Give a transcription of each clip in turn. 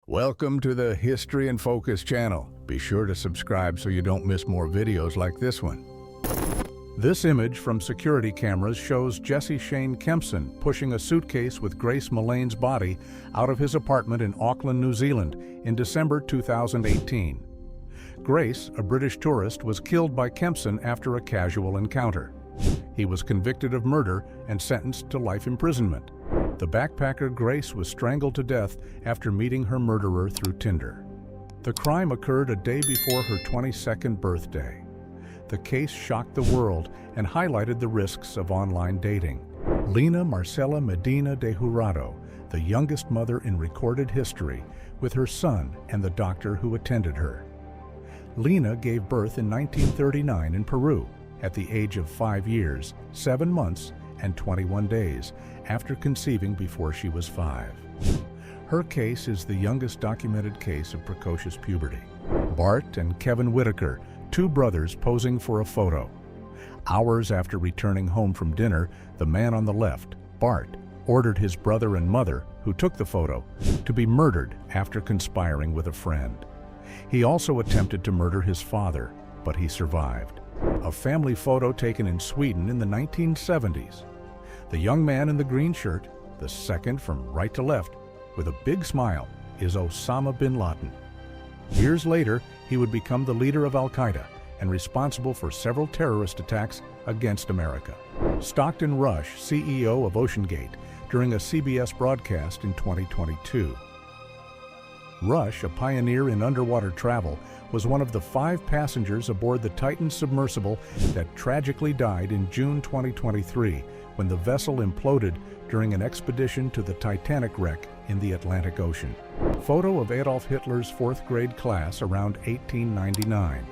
Welcome to the History in Focus channel. Be sure to subscribe so you don't miss more videos like this one. This image from security cameras shows Jesse Shane Kempson pushing a suitcase with Grace Mullane's body out of his apartment in Auckland, New Zealand in December 2018. Grace, a British tourist, was killed by Kempson after a casual encounter. He was convicted of murder and sentenced to life imprisonment. The backpacker Grace was strangled to death after meeting her murderer through Tinder. The crime occurred a day before her 22nd birthday. The case shocked the world and highlighted the risks of online dating. Lina Marcela Medina de Jurado, the youngest mother in recorded history, with her son and the doctor who attended her. Lina gave birth in 1939 in Peru at the age of 5 years, 7 months, and 21 days after conceiving before she was 5. Her case is the youngest documented case of precocious puberty. Bart and Kevin Whitaker, two brothers posing for a photo. Hours after returning home from dinner, the man on the left, Bart, ordered his brother and mother, who took the photo, to be murdered after conspiring with a friend. He also attempted to murder his father, but he survived. A family photo taken in Sweden in the 1970s. The young man in the green shirt, the second from right to left, with a big smile, is Osama bin Laden. Years later, he would become the leader of Al-Qaeda and responsible for several terrorist attacks against America. Stockton Rush, CEO of OceanGate, during a CBS broadcast in 2022. Rush, a pioneer in underwater travel, was one of the 5 passengers aboard the Titan submersible that tragically died in June 2023 when the vessel imploded during an expedition to the Titanic wreck in the Atlantic Ocean. Photo of Adolf Hitler's 4th grade class around 1899.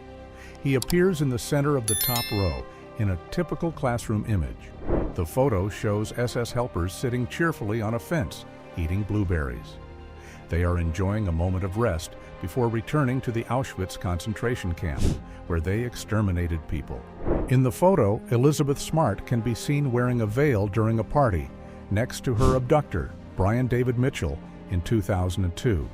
He appears in the center of the top row in a typical classroom image. The photo shows SS helpers sitting cheerfully on a fence, eating blueberries. They are enjoying a moment of rest before returning to the Auschwitz concentration camp, where they exterminated people. In the photo, Elizabeth Smart can be seen wearing a veil during a party, next to her abductor, Brian David Mitchell, in 2002.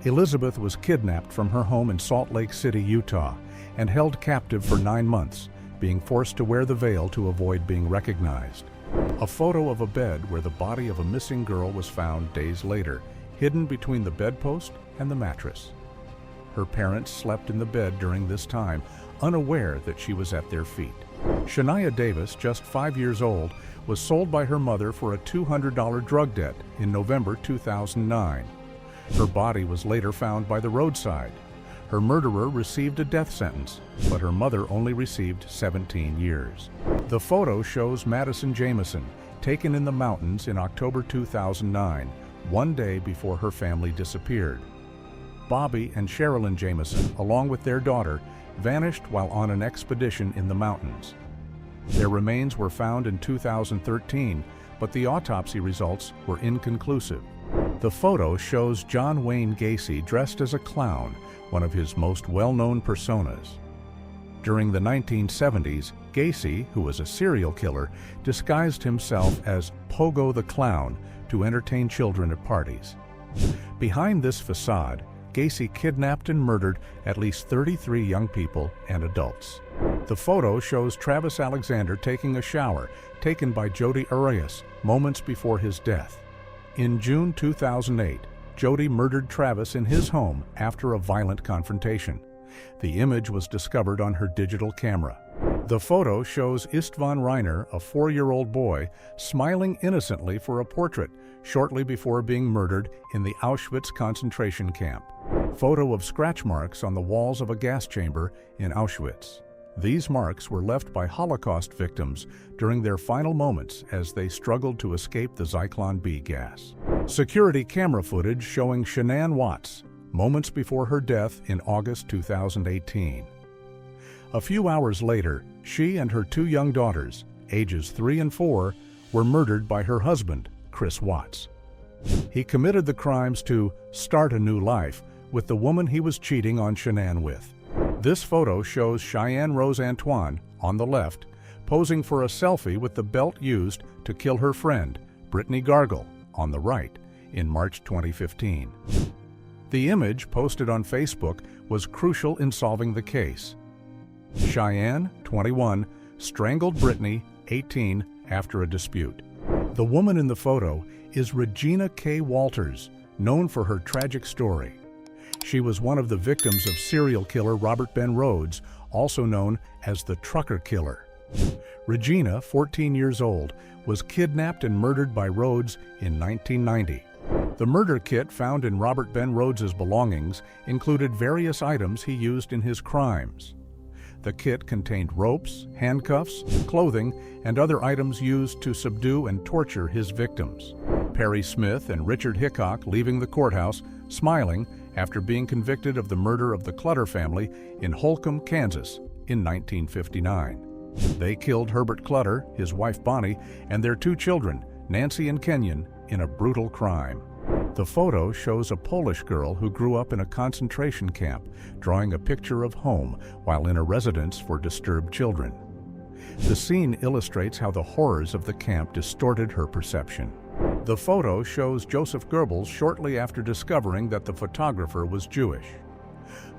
Elizabeth was kidnapped from her home in Salt Lake City, Utah, and held captive for 9 months, being forced to wear the veil to avoid being recognized. A photo of a bed where the body of a missing girl was found days later, hidden between the bedpost and the mattress. Her parents slept in the bed during this time, unaware that she was at their feet. Shania Davis, just 5 years old, was sold by her mother for a $200 drug debt in November 2009. Her body was later found by the roadside. Her murderer received a death sentence, but her mother only received 17 years. The photo shows Madison Jameson, taken in the mountains in October 2009, one day before her family disappeared. Bobby and Sherilyn Jameson, along with their daughter, vanished while on an expedition in the mountains. Their remains were found in 2013, but the autopsy results were inconclusive. The photo shows John Wayne Gacy dressed as a clown, one of his most well-known personas. During the 1970s, Gacy, who was a serial killer, disguised himself as Pogo the Clown to entertain children at parties. Behind this facade, Gacy kidnapped and murdered at least 33 young people and adults. The photo shows Travis Alexander taking a shower, taken by Jody Arias moments before his death. In June 2008, Jody murdered Travis in his home after a violent confrontation. The image was discovered on her digital camera. The photo shows Istvan Reiner, a 4-year-old boy, smiling innocently for a portrait shortly before being murdered in the Auschwitz concentration camp. Photo of scratch marks on the walls of a gas chamber in Auschwitz. These marks were left by Holocaust victims during their final moments as they struggled to escape the Zyklon B gas. Security camera footage showing Shanann Watts, moments before her death in August 2018. A few hours later, she and her 2 young daughters, ages 3 and 4, were murdered by her husband, Chris Watts. He committed the crimes to start a new life with the woman he was cheating on Shanann with. This photo shows Cheyenne Rose Antoine, on the left, posing for a selfie with the belt used to kill her friend, Brittany Gargle, on the right, in March 2015. The image, posted on Facebook, was crucial in solving the case. Cheyenne, 21, strangled Brittany, 18, after a dispute. The woman in the photo is Regina K. Walters, known for her tragic story. She was one of the victims of serial killer Robert Ben Rhodes, also known as the Trucker Killer. Regina, 14 years old, was kidnapped and murdered by Rhodes in 1990. The murder kit found in Robert Ben Rhodes's belongings included various items he used in his crimes. The kit contained ropes, handcuffs, clothing, and other items used to subdue and torture his victims. Perry Smith and Richard Hickok leaving the courthouse, smiling after being convicted of the murder of the Clutter family in Holcomb, Kansas, in 1959. They killed Herbert Clutter, his wife Bonnie, and their 2 children, Nancy and Kenyon, in a brutal crime. The photo shows a Polish girl who grew up in a concentration camp, drawing a picture of home while in a residence for disturbed children. The scene illustrates how the horrors of the camp distorted her perception. The photo shows Joseph Goebbels shortly after discovering that the photographer was Jewish.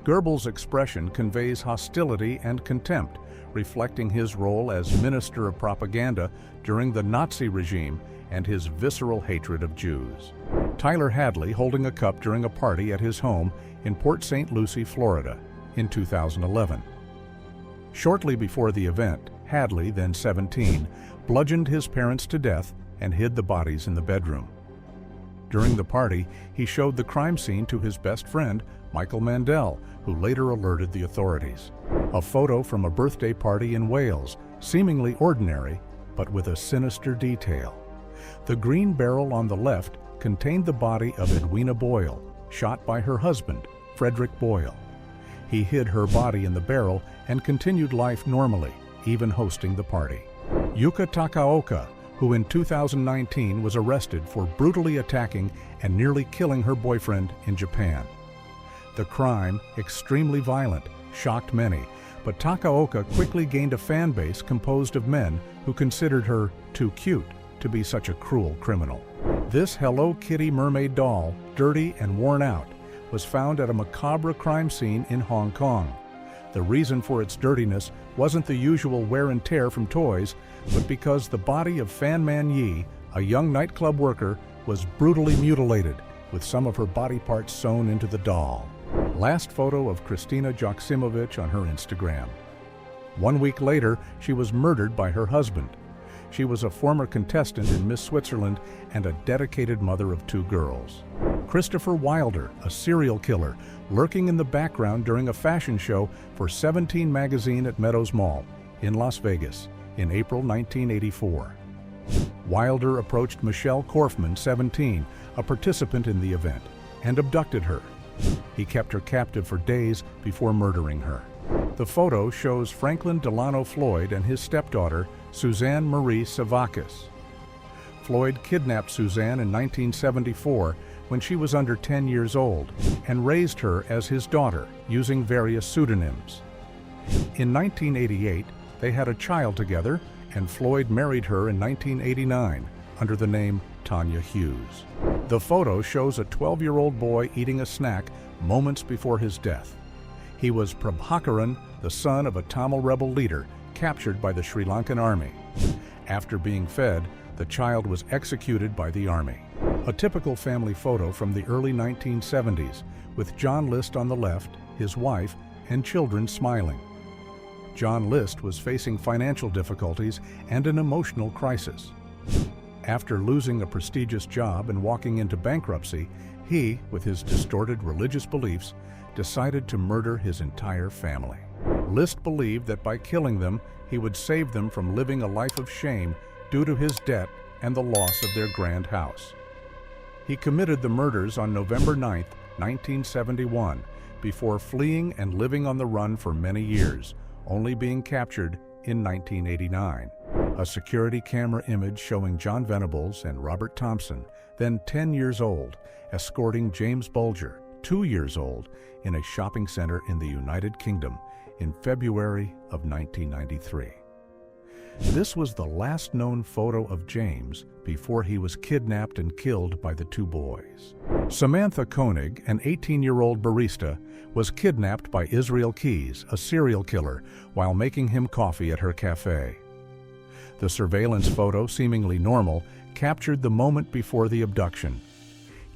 Goebbels' expression conveys hostility and contempt, reflecting his role as minister of propaganda during the Nazi regime and his visceral hatred of Jews. Tyler Hadley holding a cup during a party at his home in Port St. Lucie, Florida, in 2011. Shortly before the event, Hadley, then 17, bludgeoned his parents to death and hid the bodies in the bedroom. During the party, he showed the crime scene to his best friend, Michael Mandel, who later alerted the authorities. A photo from a birthday party in Wales, seemingly ordinary, but with a sinister detail. The green barrel on the left contained the body of Edwina Boyle, shot by her husband, Frederick Boyle. He hid her body in the barrel and continued life normally, even hosting the party. Yuka Takaoka, who in 2019 was arrested for brutally attacking and nearly killing her boyfriend in Japan. The crime, extremely violent, shocked many, but Takaoka quickly gained a fan base composed of men who considered her too cute to be such a cruel criminal. This Hello Kitty mermaid doll, dirty and worn out, was found at a macabre crime scene in Hong Kong. The reason for its dirtiness wasn't the usual wear and tear from toys, but because the body of Fan Man Yi, a young nightclub worker, was brutally mutilated, with some of her body parts sewn into the doll. Last photo of Kristina Joksimovic on her Instagram. 1 week later, she was murdered by her husband. She was a former contestant in Miss Switzerland and a dedicated mother of 2 girls. Christopher Wilder, a serial killer, lurking in the background during a fashion show for 17 magazine at Meadows Mall in Las Vegas in April 1984. Wilder approached Michelle Korfman, 17, a participant in the event, and abducted her. He kept her captive for days before murdering her. The photo shows Franklin Delano Floyd and his stepdaughter, Suzanne Marie Savakis. Floyd kidnapped Suzanne in 1974 when she was under 10 years old and raised her as his daughter using various pseudonyms. In 1988, they had a child together, and Floyd married her in 1989 under the name Tanya Hughes. The photo shows a 12-year-old boy eating a snack moments before his death. He was Prabhakaran, the son of a Tamil rebel leader, captured by the Sri Lankan army. After being fed, the child was executed by the army. A typical family photo from the early 1970s, with John List on the left, his wife, and children smiling. John List was facing financial difficulties and an emotional crisis. After losing a prestigious job and walking into bankruptcy, he, with his distorted religious beliefs, decided to murder his entire family. List believed that by killing them, he would save them from living a life of shame due to his debt and the loss of their grand house. He committed the murders on November 9, 1971, before fleeing and living on the run for many years, only being captured in 1989. A security camera image showing John Venables and Robert Thompson, then 10 years old, escorting James Bulger, 2 years old, in a shopping center in the United Kingdom in February of 1993. This was the last known photo of James before he was kidnapped and killed by the two boys. Samantha Koenig, an 18-year-old barista, was kidnapped by Israel Keys, a serial killer, while making him coffee at her cafe. The surveillance photo, seemingly normal, captured the moment before the abduction.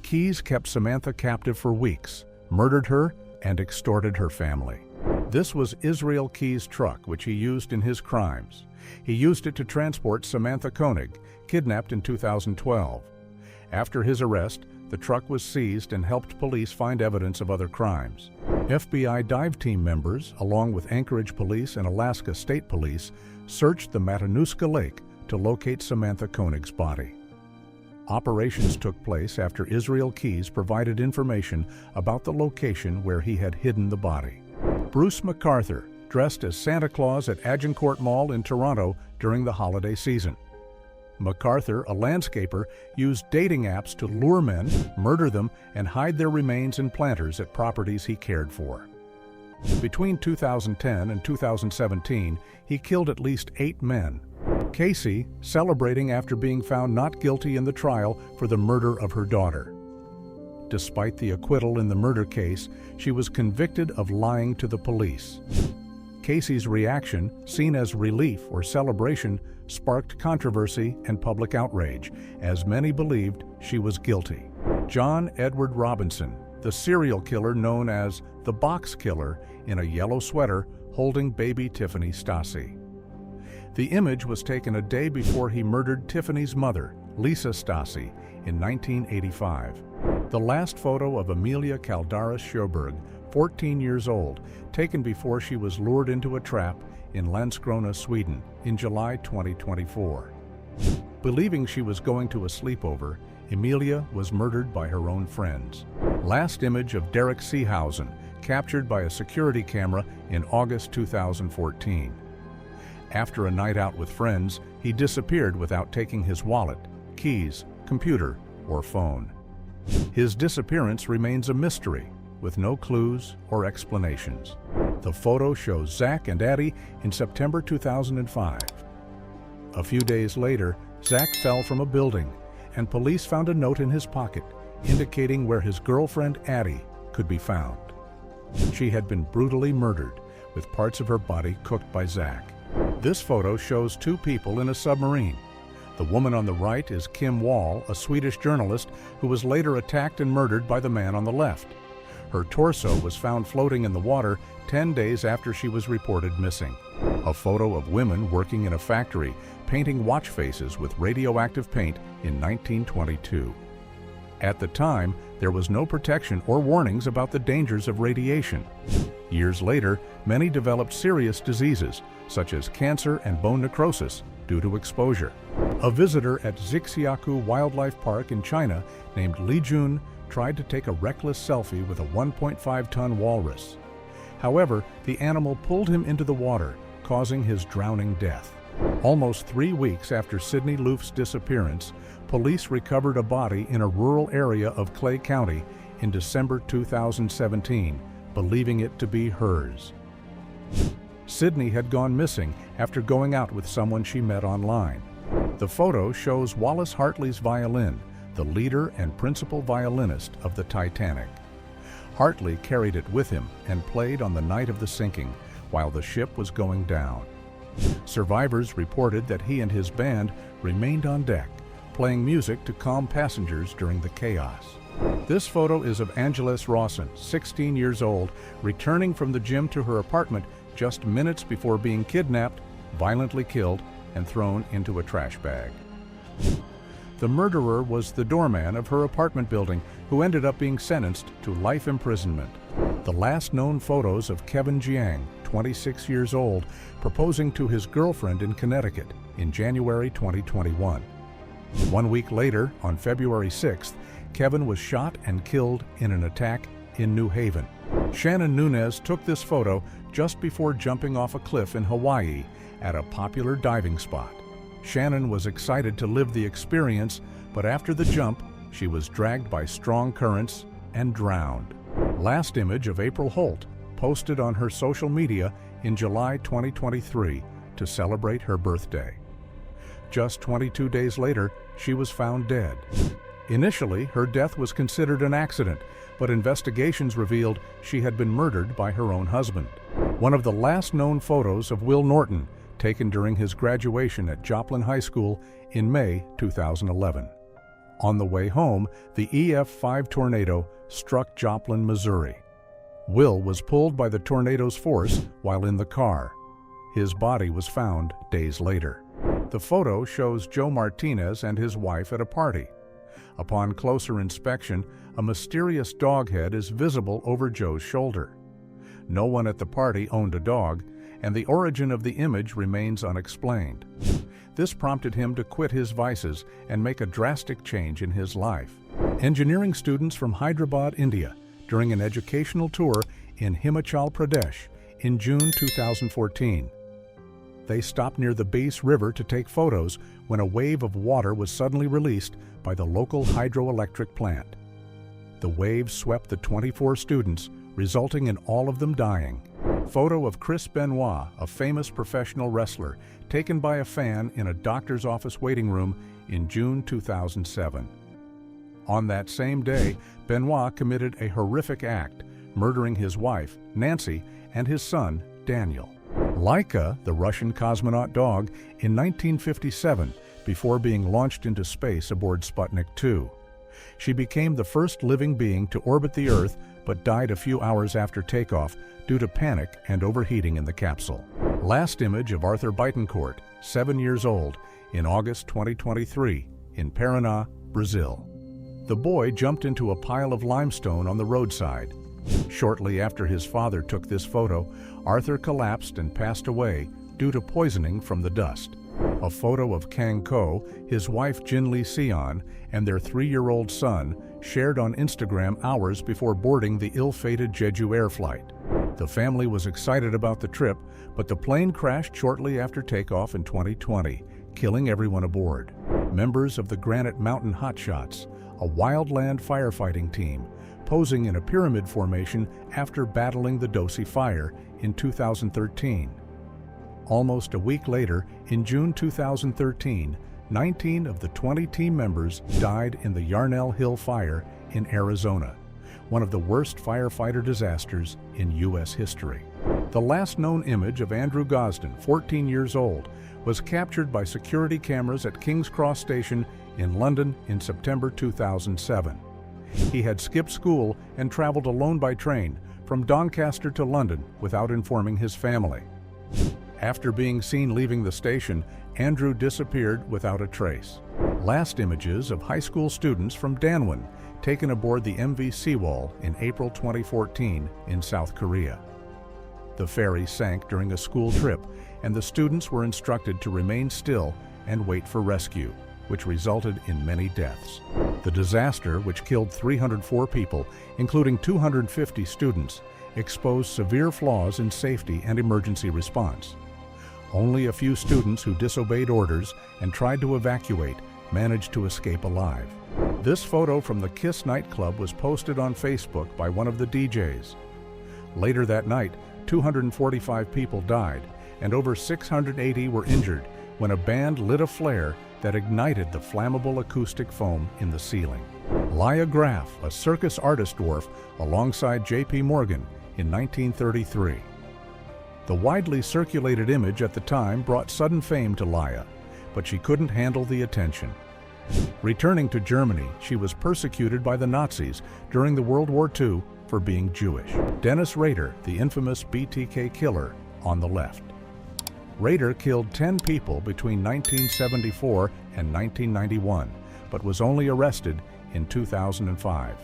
Keys kept Samantha captive for weeks, murdered her, and extorted her family. This was Israel Keys' truck, which he used in his crimes. He used it to transport Samantha Koenig, kidnapped in 2012. After his arrest, the truck was seized and helped police find evidence of other crimes. FBI dive team members, along with Anchorage Police and Alaska State Police, searched the Matanuska Lake to locate Samantha Koenig's body. Operations took place after Israel Keys provided information about the location where he had hidden the body. Bruce MacArthur, dressed as Santa Claus at Agincourt Mall in Toronto during the holiday season. MacArthur, a landscaper, used dating apps to lure men, murder them, and hide their remains in planters at properties he cared for. Between 2010 and 2017, he killed at least 8 men. Casey, celebrating after being found not guilty in the trial for the murder of her daughter. Despite the acquittal in the murder case, she was convicted of lying to the police. Casey's reaction, seen as relief or celebration, sparked controversy and public outrage, as many believed she was guilty. John Edward Robinson, the serial killer known as the Box Killer, in a yellow sweater holding baby Tiffany Stassi. The image was taken a day before he murdered Tiffany's mother, Lisa Stassi, in 1985. The last photo of Amelia Caldaris Sjöberg, 14 years old, taken before she was lured into a trap in Landskrona, Sweden, in July 2024. Believing she was going to a sleepover, Emilia was murdered by her own friends. Last image of Derek Seehausen, captured by a security camera in August 2014. After a night out with friends, he disappeared without taking his wallet, keys, computer, or phone. His disappearance remains a mystery, with no clues or explanations. The photo shows Zach and Addie in September 2005. A few days later, Zach fell from a building, and police found a note in his pocket indicating where his girlfriend Addie could be found. She had been brutally murdered, with parts of her body cooked by Zach. This photo shows 2 people in a submarine. The woman on the right is Kim Wall, a Swedish journalist who was later attacked and murdered by the man on the left. Her torso was found floating in the water 10 days after she was reported missing. A photo of women working in a factory, painting watch faces with radioactive paint in 1922. At the time, there was no protection or warnings about the dangers of radiation. Years later, many developed serious diseases, such as cancer and bone necrosis, due to exposure. A visitor at Zixiaku Wildlife Park in China named Li Jun tried to take a reckless selfie with a 1.5-ton walrus. However, the animal pulled him into the water, causing his drowning death. Almost 3 weeks after Sidney Loof's disappearance, police recovered a body in a rural area of Clay County in December 2017, believing it to be hers. Sidney had gone missing after going out with someone she met online. The photo shows Wallace Hartley's violin, the leader and principal violinist of the Titanic. Hartley carried it with him and played on the night of the sinking, while the ship was going down. Survivors reported that he and his band remained on deck, playing music to calm passengers during the chaos. This photo is of Angeles Rawson, 16 years old, returning from the gym to her apartment just minutes before being kidnapped, violently killed, and thrown into a trash bag. The murderer was the doorman of her apartment building, who ended up being sentenced to life imprisonment. The last known photos of Kevin Jiang, 26 years old, proposing to his girlfriend in Connecticut in January 2021. 1 week later, on February 6th, Kevin was shot and killed in an attack in New Haven. Shannon Nunez took this photo just before jumping off a cliff in Hawaii at a popular diving spot. Shannon was excited to live the experience, but after the jump, she was dragged by strong currents and drowned. Last image of April Holt, posted on her social media in July 2023, to celebrate her birthday. Just 22 days later, she was found dead. Initially, her death was considered an accident, but investigations revealed she had been murdered by her own husband. One of the last known photos of Will Norton, taken during his graduation at Joplin High School in May 2011. On the way home, the EF5 tornado struck Joplin, Missouri. Will was pulled by the tornado's force while in the car. His body was found days later. The photo shows Joe Martinez and his wife at a party. Upon closer inspection, a mysterious dog head is visible over Joe's shoulder. No one at the party owned a dog, and the origin of the image remains unexplained. This prompted him to quit his vices and make a drastic change in his life. Engineering students from Hyderabad, India, during an educational tour in Himachal Pradesh in June 2014. They stopped near the Beas River to take photos when a wave of water was suddenly released by the local hydroelectric plant. The wave swept the 24 students, resulting in all of them dying. Photo of Chris Benoit, a famous professional wrestler, taken by a fan in a doctor's office waiting room in June 2007. On that same day, Benoit committed a horrific act, murdering his wife, Nancy, and his son, Daniel. Laika, the Russian cosmonaut dog, in 1957, before being launched into space aboard Sputnik 2. She became the first living being to orbit the Earth, but died a few hours after takeoff due to panic and overheating in the capsule. Last image of Arthur Betancourt, 7 years old, in August 2023, in Paraná, Brazil. The boy jumped into a pile of limestone on the roadside. Shortly after his father took this photo, Arthur collapsed and passed away due to poisoning from the dust. A photo of Kang Ko, his wife Jin Lee Sion, and their 3-year-old son, shared on Instagram hours before boarding the ill-fated Jeju Air flight. The family was excited about the trip, but the plane crashed shortly after takeoff in 2020, killing everyone aboard. Members of the Granite Mountain Hotshots, a wildland firefighting team, posing in a pyramid formation after battling the Dosi Fire in 2013. Almost a week later, in June 2013, 19 of the 20 team members died in the Yarnell Hill Fire in Arizona, one of the worst firefighter disasters in U.S. history. The last known image of Andrew Gosden, 14 years old, was captured by security cameras at King's Cross Station in London in September 2007. He had skipped school and traveled alone by train from Doncaster to London without informing his family. After being seen leaving the station, Andrew disappeared without a trace. Last images of high school students from Danwon, taken aboard the MV Seawall in April 2014 in South Korea. The ferry sank during a school trip, and the students were instructed to remain still and wait for rescue, which resulted in many deaths. The disaster, which killed 304 people, including 250 students, exposed severe flaws in safety and emergency response. Only a few students who disobeyed orders and tried to evacuate managed to escape alive. This photo from the Kiss nightclub was posted on Facebook by one of the DJs. Later that night, 245 people died, and over 680 were injured when a band lit a flare that ignited the flammable acoustic foam in the ceiling. Laia Graf, a circus artist dwarf, alongside J.P. Morgan in 1933. The widely circulated image at the time brought sudden fame to Laia, but she couldn't handle the attention. Returning to Germany, she was persecuted by the Nazis during the World War II for being Jewish. Dennis Rader, the infamous BTK killer, on the left. Rader killed 10 people between 1974 and 1991, but was only arrested in 2005.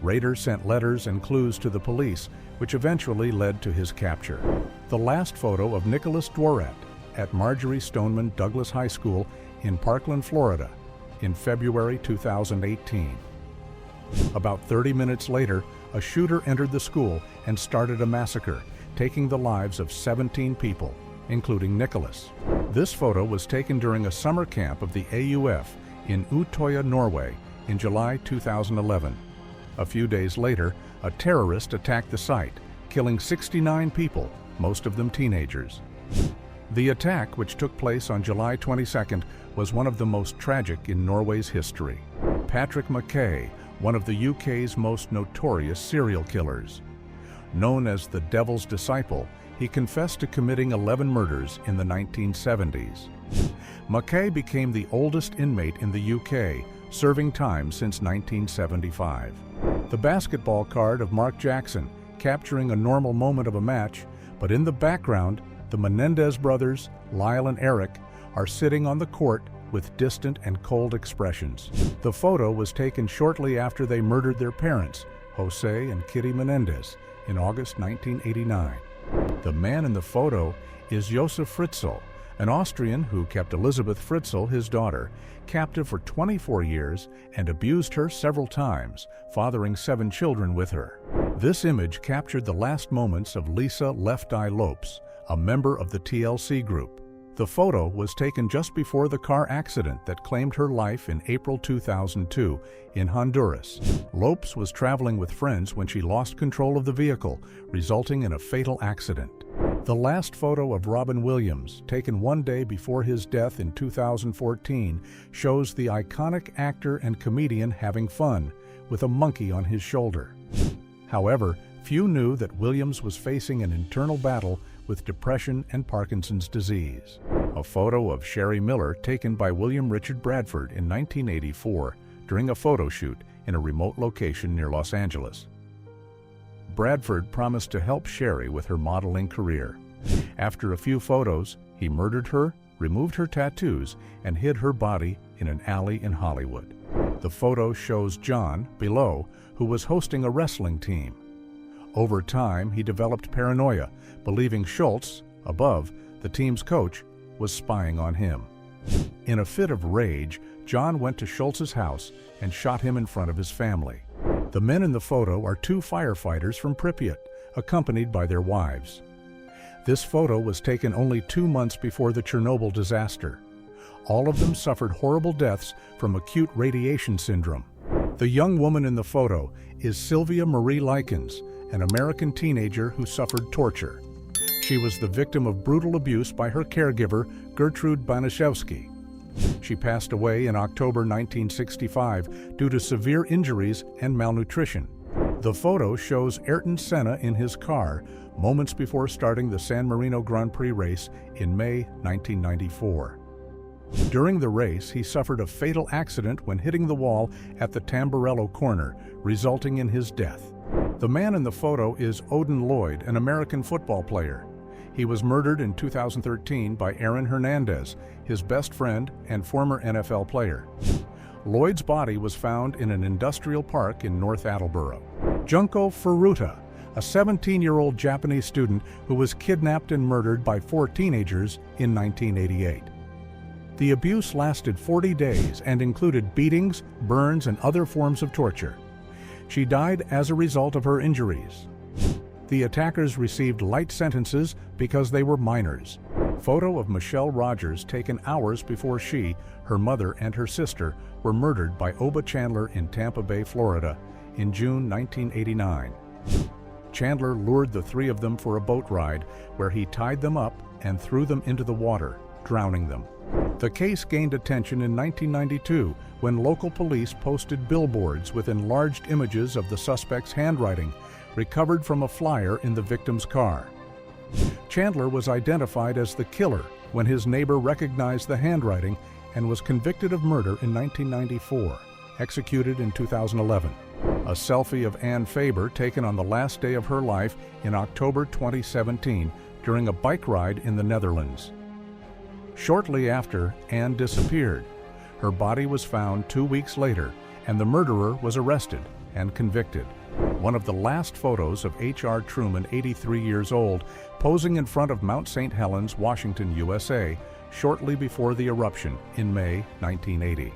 Rader sent letters and clues to the police, which eventually led to his capture. The last photo of Nicholas Dworet at Marjorie Stoneman Douglas High School in Parkland, Florida, in February 2018. About 30 minutes later, a shooter entered the school and started a massacre, taking the lives of 17 people, including Nicholas. This photo was taken during a summer camp of the AUF in Utøya, Norway, in July 2011. A few days later, a terrorist attacked the site, killing 69 people, most of them teenagers. The attack, which took place on July 22nd, was one of the most tragic in Norway's history. Patrick Mackay, one of the UK's most notorious serial killers. Known as the Devil's Disciple, he confessed to committing 11 murders in the 1970s. Mackay became the oldest inmate in the UK, serving time since 1975. The basketball card of Mark Jackson, capturing a normal moment of a match, but in the background, the Menendez brothers, Lyle and Eric, are sitting on the court with distant and cold expressions. The photo was taken shortly after they murdered their parents, Jose and Kitty Menendez, in August 1989. The man in the photo is Josef Fritzl, an Austrian who kept Elisabeth Fritzl, his daughter, captive for 24 years and abused her several times, fathering 7 children with her. This image captured the last moments of Lisa Left Eye Lopes, a member of the TLC group. The photo was taken just before the car accident that claimed her life in April 2002 in Honduras. Lopes was traveling with friends when she lost control of the vehicle, resulting in a fatal accident. The last photo of Robin Williams, taken one day before his death in 2014, shows the iconic actor and comedian having fun, with a monkey on his shoulder. However, few knew that Williams was facing an internal battle with depression and Parkinson's disease. A photo of Sherry Miller taken by William Richard Bradford in 1984 during a photo shoot in a remote location near Los Angeles. Bradford promised to help Sherry with her modeling career. After a few photos, he murdered her, removed her tattoos, and hid her body in an alley in Hollywood. The photo shows John, below, who was hosting a wrestling team. Over time, he developed paranoia, believing Schultz, above, the team's coach, was spying on him. In a fit of rage, John went to Schultz's house and shot him in front of his family. The men in the photo are 2 firefighters from Pripyat, accompanied by their wives. This photo was taken only 2 months before the Chernobyl disaster. All of them suffered horrible deaths from acute radiation syndrome. The young woman in the photo is Sylvia Marie Likens, an American teenager who suffered torture. She was the victim of brutal abuse by her caregiver, Gertrude Banaszewski. She passed away in October 1965 due to severe injuries and malnutrition. The photo shows Ayrton Senna in his car moments before starting the San Marino Grand Prix race in May 1994. During the race, he suffered a fatal accident when hitting the wall at the Tamburello corner, resulting in his death. The man in the photo is Odin Lloyd, an American football player. He was murdered in 2013 by Aaron Hernandez, his best friend and former NFL player. Lloyd's body was found in an industrial park in North Attleboro. Junko Furuta, a 17-year-old Japanese student who was kidnapped and murdered by 4 teenagers in 1988. The abuse lasted 40 days and included beatings, burns, and other forms of torture. She died as a result of her injuries. The attackers received light sentences because they were minors. Photo of Michelle Rogers taken hours before she, her mother, and her sister were murdered by Oba Chandler in Tampa Bay, Florida, in June 1989. Chandler lured the 3 of them for a boat ride where he tied them up and threw them into the water, drowning them. The case gained attention in 1992 when local police posted billboards with enlarged images of the suspect's handwriting, recovered from a flyer in the victim's car. Chandler was identified as the killer when his neighbor recognized the handwriting and was convicted of murder in 1994, executed in 2011. A selfie of Ann Faber taken on the last day of her life in October 2017 during a bike ride in the Netherlands. Shortly after, Ann disappeared. Her body was found 2 weeks later, and the murderer was arrested and convicted. One of the last photos of H.R. Truman, 83 years old, posing in front of Mount St. Helens, Washington, USA, shortly before the eruption in May 1980.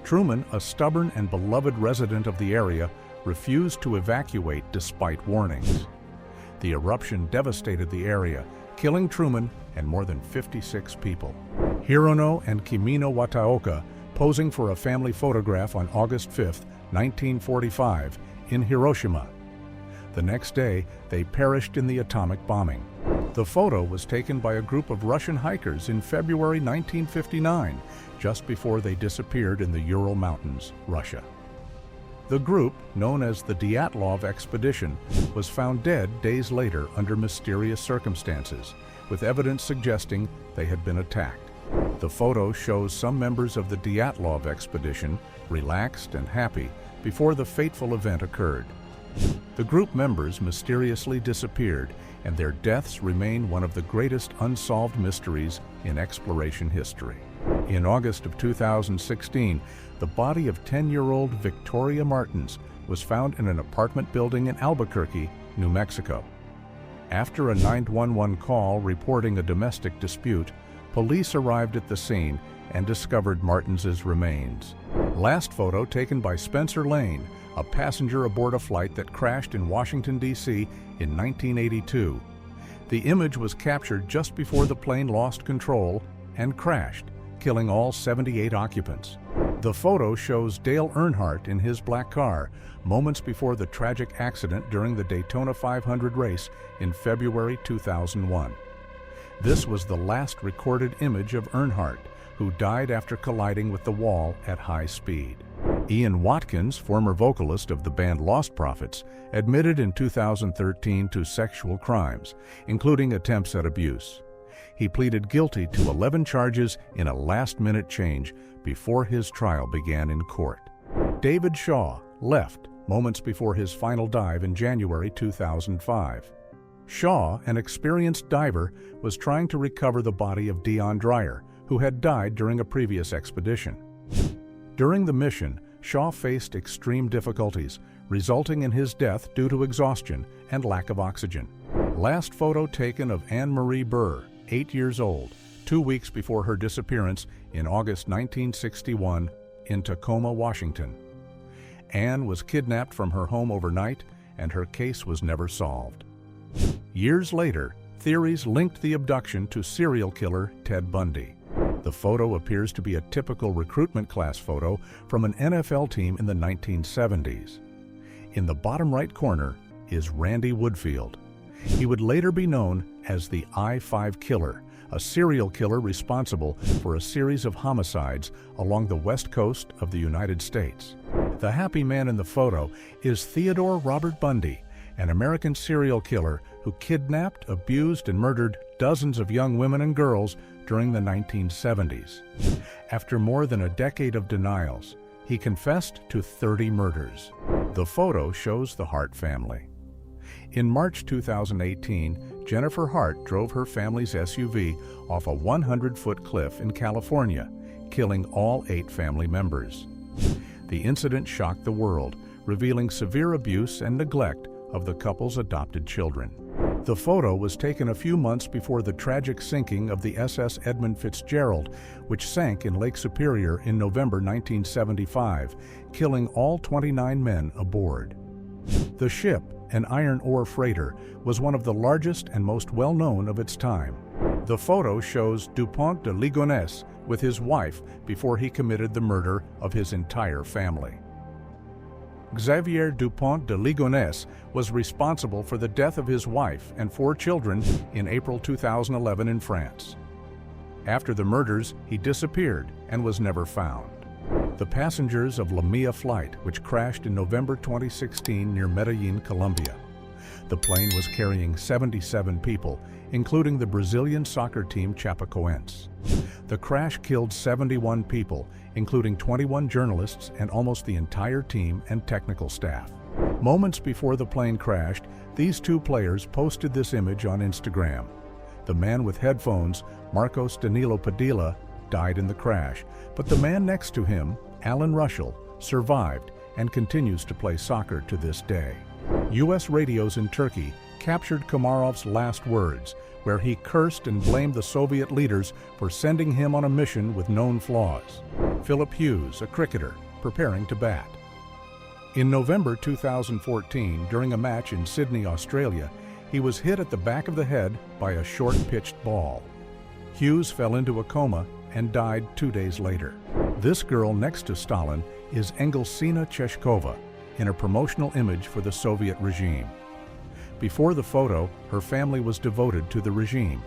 Truman, a stubborn and beloved resident of the area, refused to evacuate despite warnings. The eruption devastated the area, killing Truman and more than 56 people. Hirono and Kimino Wataoka posing for a family photograph on August 5, 1945, in Hiroshima. The next day, they perished in the atomic bombing. The photo was taken by a group of Russian hikers in February 1959, just before they disappeared in the Ural Mountains, Russia. The group, known as the Dyatlov Expedition, was found dead days later under mysterious circumstances, with evidence suggesting they had been attacked. The photo shows some members of the Dyatlov Expedition relaxed and happy before the fateful event occurred. The group members mysteriously disappeared, and their deaths remain one of the greatest unsolved mysteries in exploration history. In August of 2016, the body of 10-year-old Victoria Martins was found in an apartment building in Albuquerque, New Mexico. After a 911 call reporting a domestic dispute, police arrived at the scene and discovered Martins's remains. Last photo taken by Spencer Lane, a passenger aboard a flight that crashed in Washington, D.C. in 1982. The image was captured just before the plane lost control and crashed, killing all 78 occupants. The photo shows Dale Earnhardt in his black car, moments before the tragic accident during the Daytona 500 race in February 2001. This was the last recorded image of Earnhardt, who died after colliding with the wall at high speed. Ian Watkins, former vocalist of the band Lost Prophets, admitted in 2013 to sexual crimes, including attempts at abuse. He pleaded guilty to 11 charges in a last-minute change before his trial began in court. David Shaw left moments before his final dive in January 2005. Shaw, an experienced diver, was trying to recover the body of Dion Dreyer, who had died during a previous expedition. During the mission, Shaw faced extreme difficulties, resulting in his death due to exhaustion and lack of oxygen. Last photo taken of Anne-Marie Burr, 8 years old, 2 weeks before her disappearance in August 1961 in Tacoma, Washington. Anne was kidnapped from her home overnight, and her case was never solved. Years later, theories linked the abduction to serial killer Ted Bundy. The photo appears to be a typical recruitment class photo from an NFL team in the 1970s. In the bottom right corner is Randy Woodfield. He would later be known as the I-5 Killer, a serial killer responsible for a series of homicides along the west coast of the United States. The happy man in the photo is Theodore Robert Bundy, an American serial killer who kidnapped, abused, and murdered dozens of young women and girls during the 1970s. After more than a decade of denials, he confessed to 30 murders. The photo shows the Hart family. In March 2018, Jennifer Hart drove her family's SUV off a 100-foot cliff in California, killing all 8 family members. The incident shocked the world, revealing severe abuse and neglect of the couple's adopted children. The photo was taken a few months before the tragic sinking of the SS Edmund Fitzgerald, which sank in Lake Superior in November 1975, killing all 29 men aboard. The ship, an iron ore freighter, was one of the largest and most well-known of its time. The photo shows Dupont de Ligonnès with his wife before he committed the murder of his entire family. Xavier Dupont de Ligonnès was responsible for the death of his wife and 4 children in April 2011 in France. After the murders, he disappeared and was never found. The passengers of Lamia flight, which crashed in November 2016 near Medellin, Colombia. The plane was carrying 77 people, including the Brazilian soccer team Chapecoense. The crash killed 71 people, including 21 journalists and almost the entire team and technical staff. Moments before the plane crashed, these 2 players posted this image on Instagram. The man with headphones, Marcos Danilo Padilla, died in the crash, but the man next to him, Alan Russell, survived and continues to play soccer to this day. U.S. radios in Turkey captured Komarov's last words, where he cursed and blamed the Soviet leaders for sending him on a mission with known flaws. Philip Hughes, a cricketer, preparing to bat. In November 2014, during a match in Sydney, Australia, he was hit at the back of the head by a short-pitched ball. Hughes fell into a coma and died 2 days later. This girl next to Stalin is Engelsina Cheshkova, in a promotional image for the Soviet regime. Before the photo, her family was devoted to the regime.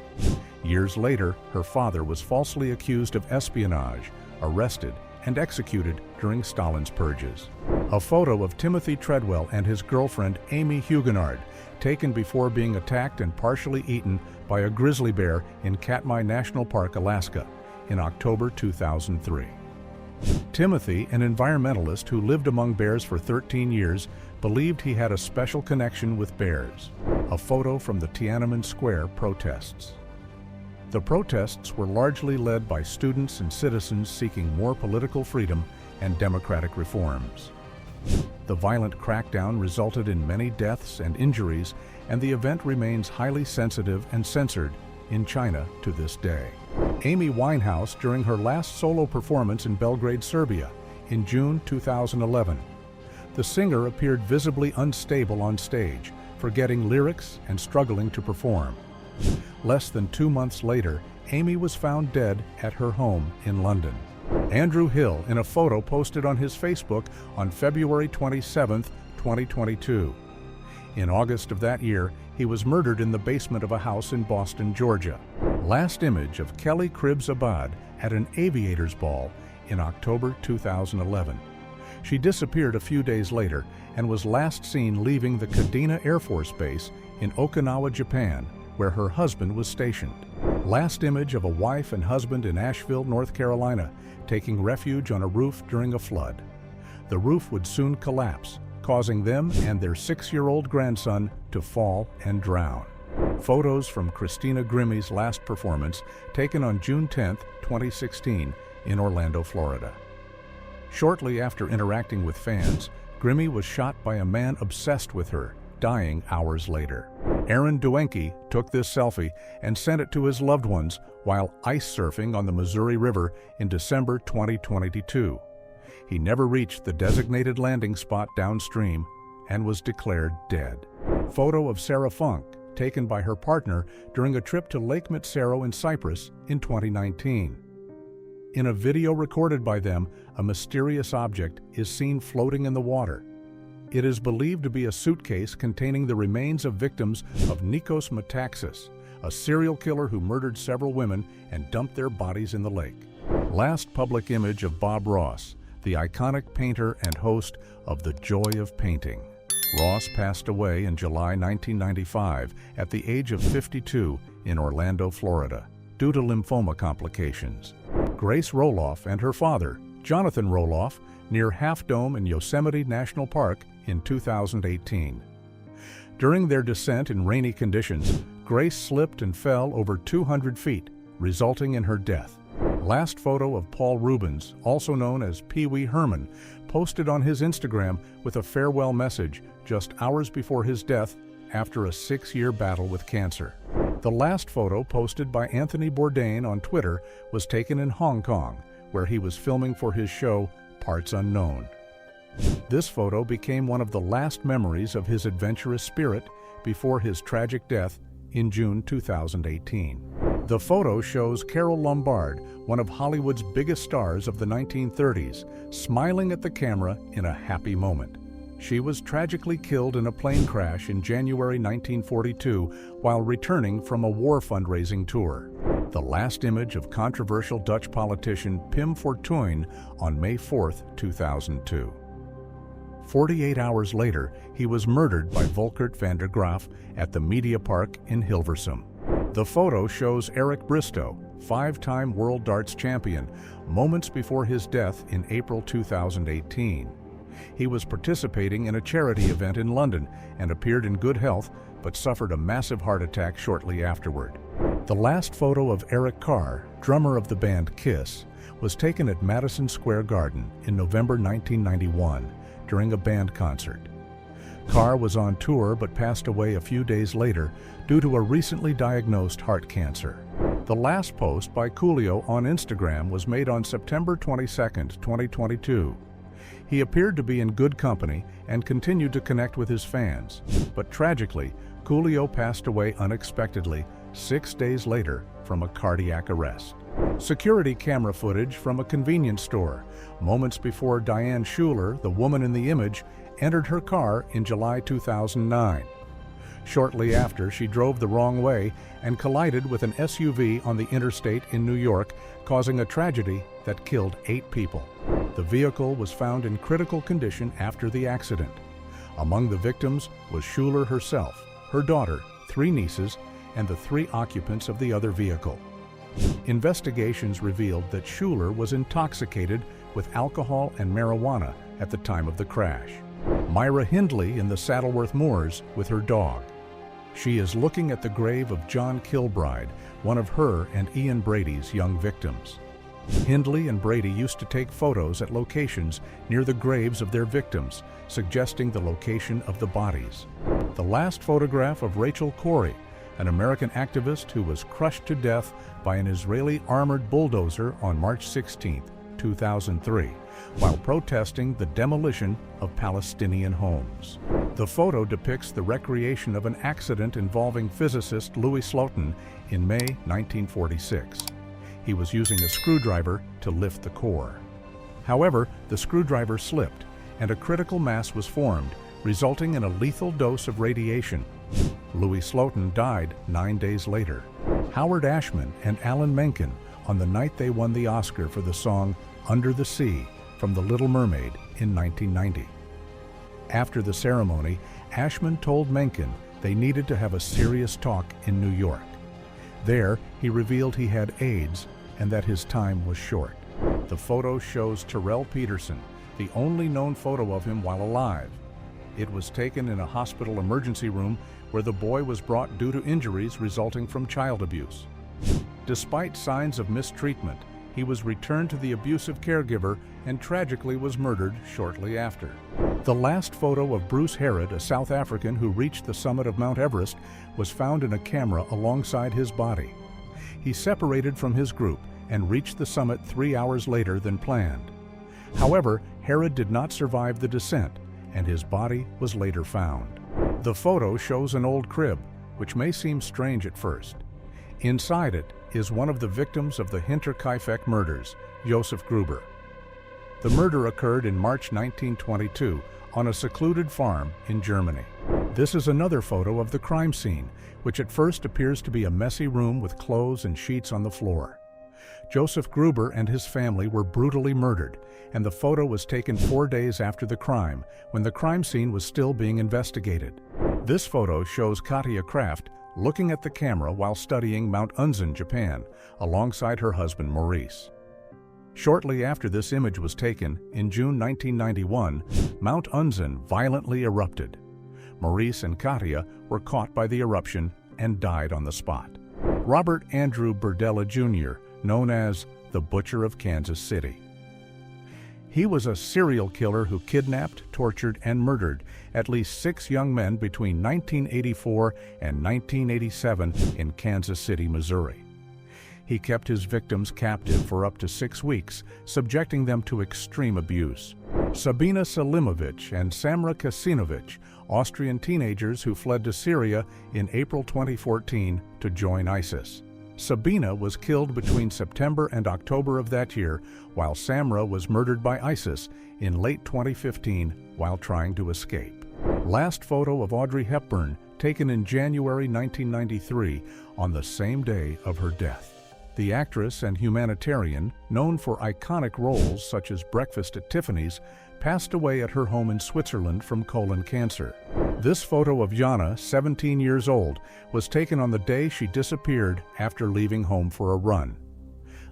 Years later, her father was falsely accused of espionage, arrested, and executed during Stalin's purges. A photo of Timothy Treadwell and his girlfriend Amy Huguenard, taken before being attacked and partially eaten by a grizzly bear in Katmai National Park, Alaska, in October 2003. Timothy, an environmentalist who lived among bears for 13 years, believed he had a special connection with bears. A photo from the Tiananmen Square protests. The protests were largely led by students and citizens seeking more political freedom and democratic reforms. The violent crackdown resulted in many deaths and injuries, and the event remains highly sensitive and censored in China to this day. Amy Winehouse during her last solo performance in Belgrade, Serbia, in June 2011. The singer appeared visibly unstable on stage, forgetting lyrics and struggling to perform. Less than 2 months later, Amy was found dead at her home in London. Andrew Hill in a photo posted on his Facebook on February 27, 2022. In August of that year, he was murdered in the basement of a house in Boston, Georgia. Last image of Kelly Cribbs Abad at an aviators ball in October 2011. She disappeared a few days later and was last seen leaving the Kadena Air Force Base in Okinawa, Japan, where her husband was stationed. Last image of a wife and husband in Asheville, North Carolina, taking refuge on a roof during a flood. The roof would soon collapse, causing them and their 6-year-old grandson to fall and drown. Photos from Christina Grimmie's last performance, taken on June 10, 2016, in Orlando, Florida. Shortly after interacting with fans, Grimmie was shot by a man obsessed with her, dying hours later. Aaron Duenke took this selfie and sent it to his loved ones while ice surfing on the Missouri River in December 2022. He never reached the designated landing spot downstream and was declared dead. Photo of Sarah Funk, taken by her partner during a trip to Lake Mitsaro in Cyprus in 2019. In a video recorded by them, a mysterious object is seen floating in the water. It is believed to be a suitcase containing the remains of victims of Nikos Metaxas, a serial killer who murdered several women and dumped their bodies in the lake. Last public image of Bob Ross, the iconic painter and host of The Joy of Painting. Ross passed away in July 1995 at the age of 52 in Orlando, Florida, due to lymphoma complications. Grace Roloff and her father, Jonathan Roloff, near Half Dome in Yosemite National Park in 2018. During their descent in rainy conditions, Grace slipped and fell over 200 feet, resulting in her death. Last photo of Paul Rubens, also known as Pee Wee Herman, posted on his Instagram with a farewell message just hours before his death after a 6-year battle with cancer. The last photo posted by Anthony Bourdain on Twitter was taken in Hong Kong, where he was filming for his show Parts Unknown. This photo became one of the last memories of his adventurous spirit before his tragic death in June 2018. The photo shows Carole Lombard, one of Hollywood's biggest stars of the 1930s, smiling at the camera in a happy moment. She was tragically killed in a plane crash in January 1942 while returning from a war fundraising tour. The last image of controversial Dutch politician Pim Fortuyn on May 4, 2002. 48 hours later, he was murdered by Volkert van der Graaf at the Media Park in Hilversum. The photo shows Eric Bristow, 5-time World Darts champion, moments before his death in April 2018. He was participating in a charity event in London and appeared in good health, but suffered a massive heart attack shortly afterward. The last photo of Eric Carr, drummer of the band Kiss, was taken at Madison Square Garden in November 1991 during a band concert. Carr was on tour but passed away a few days later due to a recently diagnosed heart cancer. The last post by Coolio on Instagram was made on September 22, 2022. He appeared to be in good company and continued to connect with his fans, but tragically, Coolio passed away unexpectedly 6 days later from a cardiac arrest. Security camera footage from a convenience store, moments before Diane Schuler, the woman in the image, entered her car in July 2009. Shortly after, she drove the wrong way and collided with an SUV on the interstate in New York, causing a tragedy that killed 8 people. The vehicle was found in critical condition after the accident. Among the victims was Schuler herself, her daughter, 3 nieces, and the 3 occupants of the other vehicle. Investigations revealed that Schuler was intoxicated with alcohol and marijuana at the time of the crash. Myra Hindley in the Saddleworth Moors with her dog. She is looking at the grave of John Kilbride, one of her and Ian Brady's young victims. Hindley and Brady used to take photos at locations near the graves of their victims, suggesting the location of the bodies. The last photograph of Rachel Corrie, an American activist who was crushed to death by an Israeli armored bulldozer on March 16, 2003, while protesting the demolition of Palestinian homes. The photo depicts the recreation of an accident involving physicist Louis Slotin in May 1946. He was using a screwdriver to lift the core. However, the screwdriver slipped, and a critical mass was formed, resulting in a lethal dose of radiation. Louis Slotin died 9 days later. Howard Ashman and Alan Menken on the night they won the Oscar for the song Under the Sea from The Little Mermaid in 1990. After the ceremony, Ashman told Menken they needed to have a serious talk in New York. There, he revealed he had AIDS and that his time was short. The photo shows Terrell Peterson, the only known photo of him while alive. It was taken in a hospital emergency room where the boy was brought due to injuries resulting from child abuse. Despite signs of mistreatment, he was returned to the abusive caregiver and tragically was murdered shortly after. The last photo of Bruce Harrod, a South African who reached the summit of Mount Everest, was found in a camera alongside his body. He separated from his group and reached the summit 3 hours later than planned. However, Harrod did not survive the descent, and his body was later found. The photo shows an old crib, which may seem strange at first. Inside it is one of the victims of the Hinterkaifeck murders, Joseph Gruber. The murder occurred in March 1922 on a secluded farm in Germany. This is another photo of the crime scene, which at first appears to be a messy room with clothes and sheets on the floor. Joseph Gruber and his family were brutally murdered, and the photo was taken 4 days after the crime, when the crime scene was still being investigated. This photo shows Katia Kraft looking at the camera while studying Mount Unzen, Japan, alongside her husband Maurice. Shortly after this image was taken, in June 1991, Mount Unzen violently erupted. Maurice and Katia were caught by the eruption and died on the spot. Robert Andrew Berdella Jr., known as the Butcher of Kansas City. He was a serial killer who kidnapped, tortured, and murdered at least 6 young men between 1984 and 1987 in Kansas City, Missouri. He kept his victims captive for up to 6 weeks, subjecting them to extreme abuse. Sabina Selimovic and Samra Kasinovic, Austrian teenagers who fled to Syria in April 2014 to join ISIS. Sabina was killed between September and October of that year, while Samra was murdered by ISIS in late 2015 while trying to escape. Last photo of Audrey Hepburn, taken in January 1993, on the same day of her death. The actress and humanitarian, known for iconic roles such as Breakfast at Tiffany's, passed away at her home in Switzerland from colon cancer. This photo of Jana, 17 years old, was taken on the day she disappeared after leaving home for a run.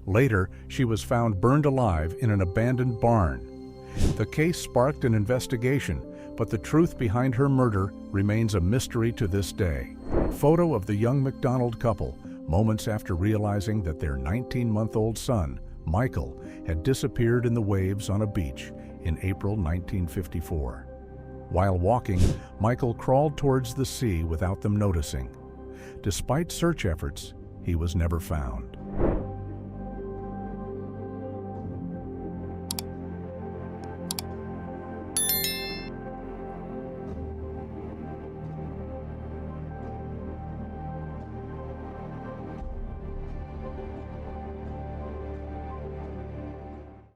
Later, she was found burned alive in an abandoned barn. The case sparked an investigation, but the truth behind her murder remains a mystery to this day. Photo of the young McDonald couple, moments after realizing that their 19-month-old son, Michael, had disappeared in the waves on a beach in April 1954. While walking, Michael crawled towards the sea without them noticing. Despite search efforts, he was never found.